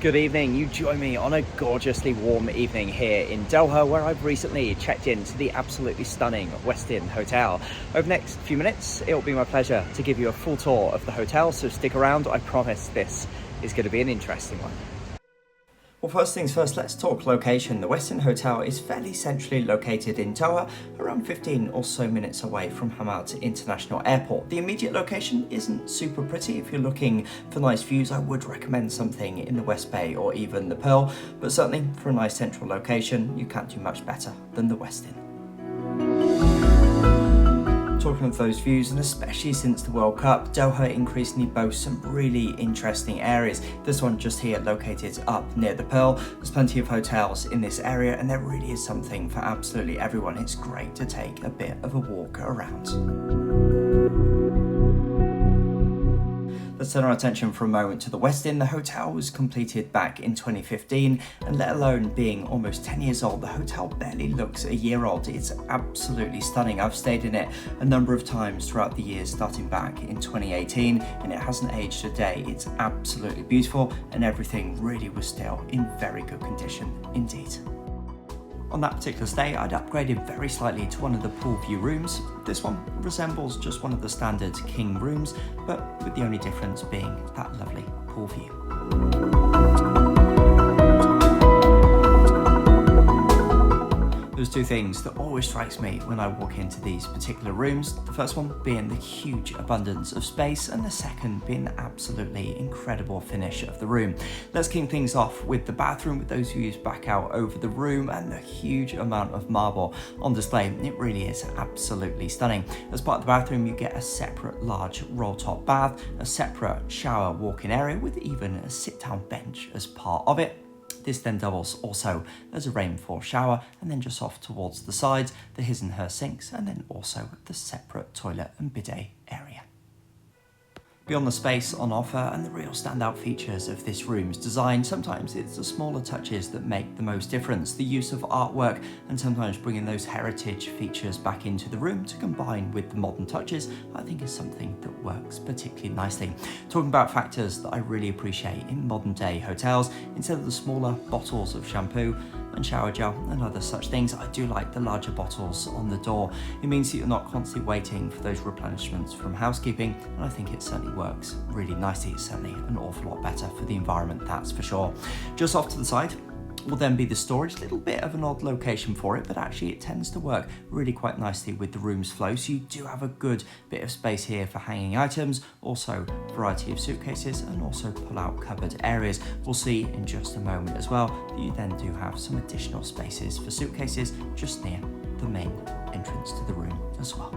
Good evening. You join me on a gorgeously warm evening here in Doha, where I've recently checked into the absolutely stunning Westin Hotel. Over the next few minutes, it'll be my pleasure to give you a full tour of the hotel, so stick around. I promise this is going to be an interesting one. Well, first things first, let's talk location. The Westin Hotel is fairly centrally located in Doha, around 15 or so minutes away from Hamad International Airport. The immediate location isn't super pretty. If you're looking for nice views, I would recommend something in the West Bay or even the Pearl, but certainly for a nice central location, you can't do much better than the Westin. Talking of those views, and especially since the World Cup, Doha increasingly boasts some really interesting areas. This one just here located up near the Pearl. There's plenty of hotels in this area and there really is something for absolutely everyone. It's great to take a bit of a walk around. Let's turn our attention for a moment to the Westin. The hotel was completed back in 2015, and let alone being almost 10 years old, the hotel barely looks a year old. It's absolutely stunning. I've stayed in it a number of times throughout the years, starting back in 2018, and it hasn't aged a day. It's absolutely beautiful, and everything really was still in very good condition indeed. On that particular stay, I'd upgraded very slightly to one of the pool view rooms. This one resembles just one of the standard king rooms, but with the only difference being that lovely pool view. There's two things that always strikes me when I walk into these particular rooms. The first one being the huge abundance of space, and the second being the absolutely incredible finish of the room. Let's kick things off with the bathroom, with those views back out over the room and the huge amount of marble on display. It really is absolutely stunning. As part of the bathroom, you get a separate large roll-top bath, a separate shower walk-in area with even a sit-down bench as part of it. This then doubles also as a rainfall shower, and then just off towards the sides, the his and her sinks, and then also the separate toilet and bidet area. Beyond the space on offer and the real standout features of this room's design, sometimes it's the smaller touches that make the most difference. The use of artwork and sometimes bringing those heritage features back into the room to combine with the modern touches, I think is something that works particularly nicely. Talking about factors that I really appreciate in modern day hotels, instead of the smaller bottles of shampoo and shower gel and other such things, I do like the larger bottles on the door. It means that you're not constantly waiting for those replenishments from housekeeping, and I think it certainly works really nicely. It's certainly an awful lot better for the environment, that's for sure. Just off to the side will then be the storage. Little bit of an odd location for it, but actually it tends to work really quite nicely with the room's flow, so you do have a good bit of space here for hanging items, also a variety of suitcases, and also pull-out cupboard areas. We'll see in just a moment as well that you then do have some additional spaces for suitcases just near the main entrance to the room as well.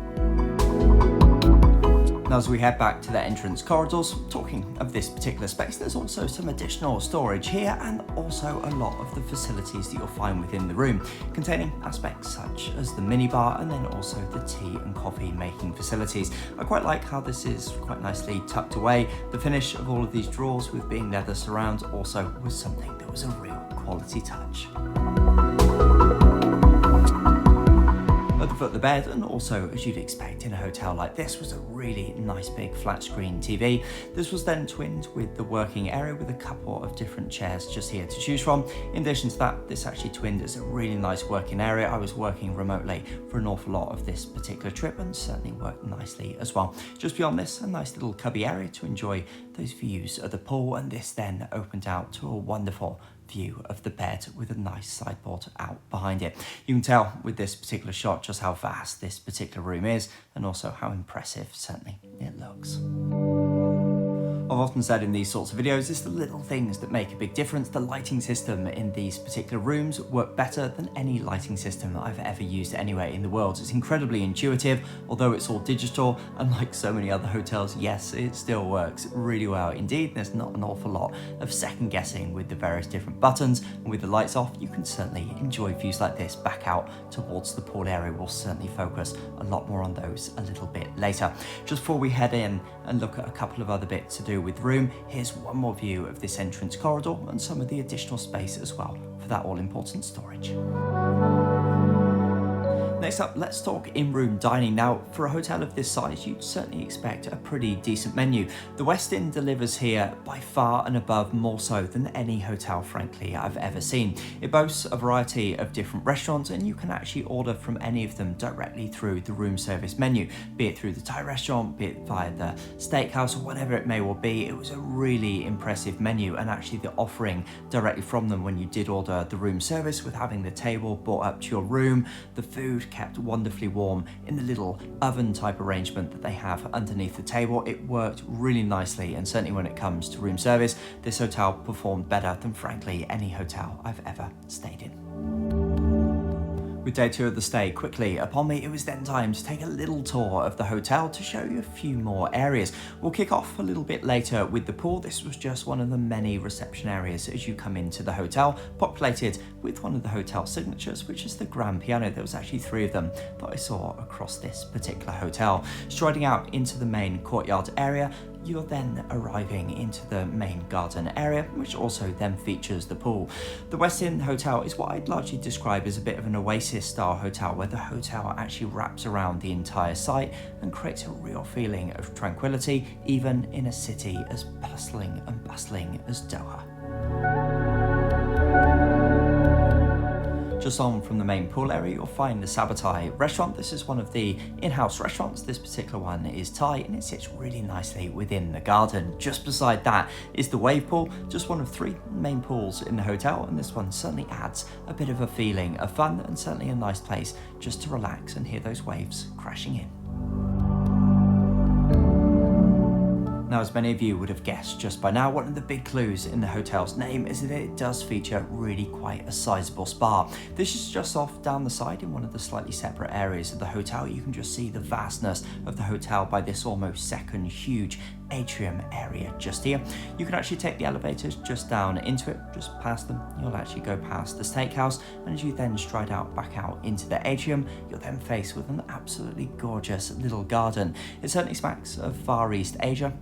Now, as we head back to the entrance corridors, talking of this particular space, there's also some additional storage here, and also a lot of the facilities that you'll find within the room, containing aspects such as the minibar and then also the tea and coffee making facilities. I quite like how this is quite nicely tucked away. The finish of all of these drawers with being leather surround also was something that was a real quality touch. At the foot of the bed, and also as you'd expect in a hotel like this, was a really nice big flat screen TV. This was then twinned with the working area with a couple of different chairs just here to choose from. In addition to that, this actually twinned as a really nice working area. I was working remotely for an awful lot of this particular trip and certainly worked nicely as well. Just beyond this, a nice little cubby area to enjoy those views of the pool, and this then opened out to a wonderful view of the bed with a nice sideboard out behind it. You can tell with this particular shot just how vast this particular room is, and also how impressive certainly it looks. I've often said in these sorts of videos, it's the little things that make a big difference. The lighting system in these particular rooms work better than any lighting system that I've ever used anywhere in the world. It's incredibly intuitive, although it's all digital, and like so many other hotels, yes, it still works really well indeed. There's not an awful lot of second guessing with the various different buttons, and with the lights off, you can certainly enjoy views like this back out towards the pool area. We'll certainly focus a lot more on those a little bit later. Just before we head in and look at a couple of other bits to do with the room, here's one more view of this entrance corridor and some of the additional space as well for that all-important storage. Next up, let's talk in-room dining. Now, for a hotel of this size, you'd certainly expect a pretty decent menu. The Westin delivers here by far and above more so than any hotel, frankly, I've ever seen. It boasts a variety of different restaurants, and you can actually order from any of them directly through the room service menu, be it through the Thai restaurant, be it via the steakhouse, or whatever it may well be. It was a really impressive menu, and actually the offering directly from them when you did order the room service, with having the table brought up to your room, the food kept wonderfully warm in the little oven type arrangement that they have underneath the table. It worked really nicely, and certainly when it comes to room service, this hotel performed better than frankly any hotel I've ever stayed in. With day 2 of the stay quickly upon me, it was then time to take a little tour of the hotel to show you a few more areas. We'll kick off a little bit later with the pool. This was just one of the many reception areas as you come into the hotel, populated with one of the hotel signatures, which is the grand piano. There was actually 3 of them that I saw across this particular hotel. Striding out into the main courtyard area, you're then arriving into the main garden area, which also then features the pool. The Westin Hotel is what I'd largely describe as a bit of an oasis style hotel, where the hotel actually wraps around the entire site and creates a real feeling of tranquility, even in a city as bustling and bustling as Doha. Just on from the main pool area, you'll find the Sabatai restaurant. This is one of the in-house restaurants. This particular one is Thai, and it sits really nicely within the garden. Just beside that is the wave pool, just one of 3 main pools in the hotel, and this one certainly adds a bit of a feeling of fun, and certainly a nice place just to relax and hear those waves crashing in. Now, as many of you would have guessed just by now, one of the big clues in the hotel's name is that it does feature really quite a sizable spa. This is just off down the side in one of the slightly separate areas of the hotel. You can just see the vastness of the hotel by this almost second huge atrium area just here. You can actually take the elevators just down into it, just past them. You'll actually go past the steakhouse, and as you then stride out back out into the atrium, you're then faced with an absolutely gorgeous little garden. It certainly smacks of Far East Asia,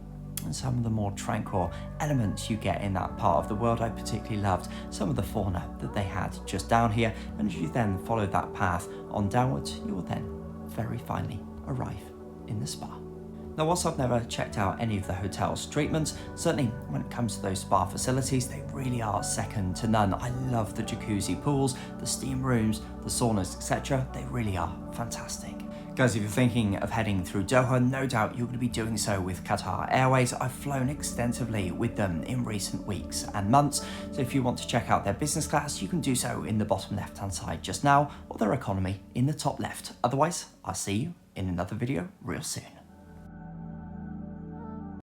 and some of the more tranquil elements you get in that part of the world. I particularly loved some of the fauna that they had just down here, and as you then follow that path on downwards, you will then very finally arrive in the spa. Now, whilst I've never checked out any of the hotel's treatments, certainly when it comes to those spa facilities, they really are second to none. I love the jacuzzi pools, the steam rooms, the saunas, etc. They really are fantastic. Guys, if you're thinking of heading through Doha, no doubt you're going to be doing so with Qatar Airways. I've flown extensively with them in recent weeks and months, so if you want to check out their business class, you can do so in the bottom left-hand side just now, or their economy in the top left. Otherwise, I'll see you in another video real soon.